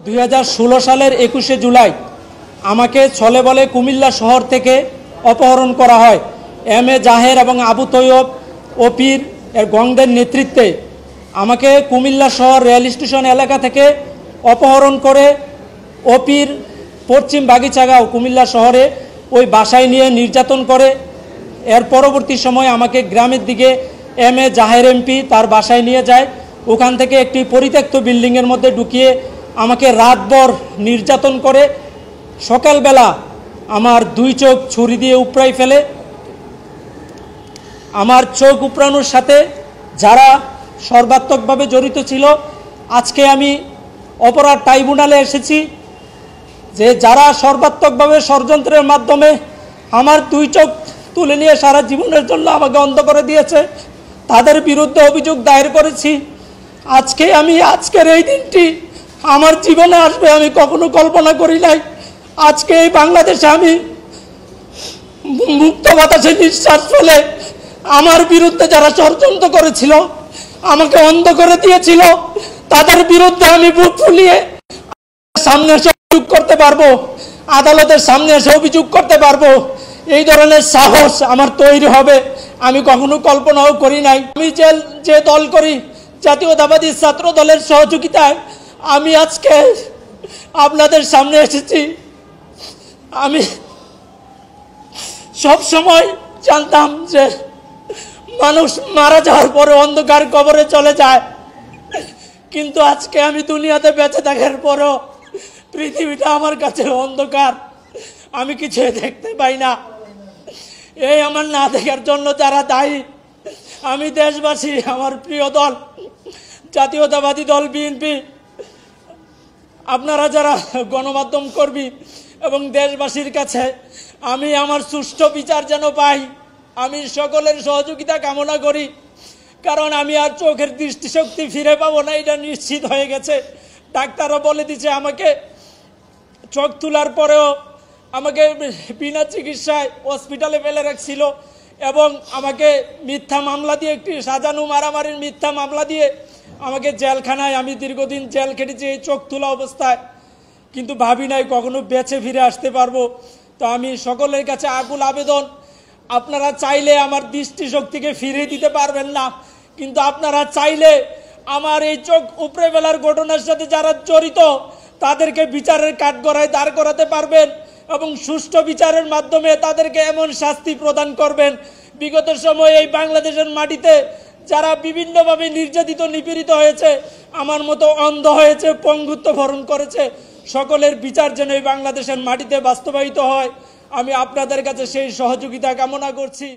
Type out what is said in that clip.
2016 সালের 21শে জুলাই আমাকে ছলে বলে কুমিল্লা শহর থেকে অপহরণ করা হয়। এম এ জাহের এবং আবু তৈয়ব ওপির এর গংদের নেতৃত্বে আমাকে কুমিল্লা শহর রেল স্টেশন এলাকা থেকে অপহরণ করে ওপির পশ্চিম বাগিচাগাঁও কুমিল্লা শহরে ওই বাসায় নিয়ে নির্যাতন করে। এর পরবর্তী সময় আমাকে গ্রামের দিকে এম এ জাহের এমপি তার বাসায় নিয়ে যায়। ওখান থেকে একটি পরিত্যক্ত বিল্ডিংয়ের মধ্যে ঢুকিয়ে আমাকে রাতভর নির্যাতন করে। সকালবেলা আমার দুই চোখ ছুরি দিয়ে উপড়াই ফেলে। আমার চোখ উপড়ানোর সাথে যারা সর্বাত্মকভাবে জড়িত ছিল, আজকে আমি অপরাধ ট্রাইব্যুনালে এসেছি যে যারা সর্বাত্মকভাবে ষড়যন্ত্রের মাধ্যমে আমার দুই চোখ তুলে নিয়ে সারা জীবনের জন্য আমাকে অন্ধ করে দিয়েছে, তাদের বিরুদ্ধে অভিযোগ দায়ের করেছি। আজকের এই দিনটি আমার জীবনে আসবে আমি কখনো কল্পনা করি নাই। আজকে এই বাংলাদেশে আমি মুক্ত বাতাসে নিঃশ্বাস ফেলে আমার বিরুদ্ধে যারা ষড়যন্ত্র করেছিল, আমাকে অন্ধ করে দিয়েছিল, তাদের বিরুদ্ধে আমি বুক ফুলিয়ে সামনে এসে অভিযোগ করতে পারবো, আদালতের সামনে এসে অভিযোগ করতে পারবো। এই ধরনের সাহস আমার তৈরি হবে আমি কখনো কল্পনাও করি নাই। আমি যে দল করি, জাতীয়তাবাদী ছাত্র দলের সহযোগিতায় আমি আজকে আপনাদের সামনে এসেছি। আমি সব সময় জানতাম যে মানুষ মারা যাওয়ার পরে অন্ধকার কবরে চলে যায়, কিন্তু আজকে আমি দুনিয়াতে বেঁচে থাকার পরও পৃথিবীটা আমার কাছে অন্ধকার, আমি কিছু দেখতে পাই না। এই আমার না দেখার জন্য যারা দায়ী, আমি দেশবাসী, আমার প্রিয় দল জাতীয়তাবাদী দল বিএনপি, আপনারা যারা গণমাধ্যম কর্মী এবং দেশবাসীর কাছে আমি আমার সুষ্ঠু বিচার যেন পাই, আমি সকলের সহযোগিতা কামনা করি। কারণ আমি আর চোখের দৃষ্টিশক্তি ফিরে পাবো না, এটা নিশ্চিত হয়ে গেছে। ডাক্তারও বলে দিচ্ছে, আমাকে চোখ তোলার পরেও আমাকে বিনা চিকিৎসায় হসপিটালে ফেলে রাখছিল এবং আমাকে মিথ্যা মামলা দিয়ে, একটি সাজানো মারামারির মিথ্যা মামলা দিয়ে আমাকে জেলখানায়, আমি দীর্ঘদিন জেল খেটেছি এই চোখ তোলা অবস্থায়, কিন্তু ভাবি নাই কখনো বেঁচে ফিরে আসতে পারবো। তো আমি সকলের কাছে আকুল আবেদন, আপনারা চাইলে আমার দৃষ্টিশক্তিকে ফিরিয়ে দিতে পারবেন না, কিন্তু আপনারা চাইলে আমার এই চোখ উপড়ে ফেলার ঘটনার সাথে যারা জড়িত তাদেরকে বিচারের কাঠগড়ায় দাঁড় করাতে পারবেন এবং সুষ্ঠু বিচারের মাধ্যমে তাদেরকে এমন শাস্তি প্রদান করবেন। বিগত সময়ে এই বাংলাদেশের মাটিতে যারা বিভিন্নভাবে নির্যাতিত নিপীড়িত হয়েছে, আমার মতো অন্ধ হয়েছে, পঙ্গুত্ব বরণ করেছে, সকলের বিচার যেন এই বাংলাদেশের মাটিতে বাস্তবায়িত হয়। আমি আপনাদের কাছে সেই সহযোগিতা কামনা করছি।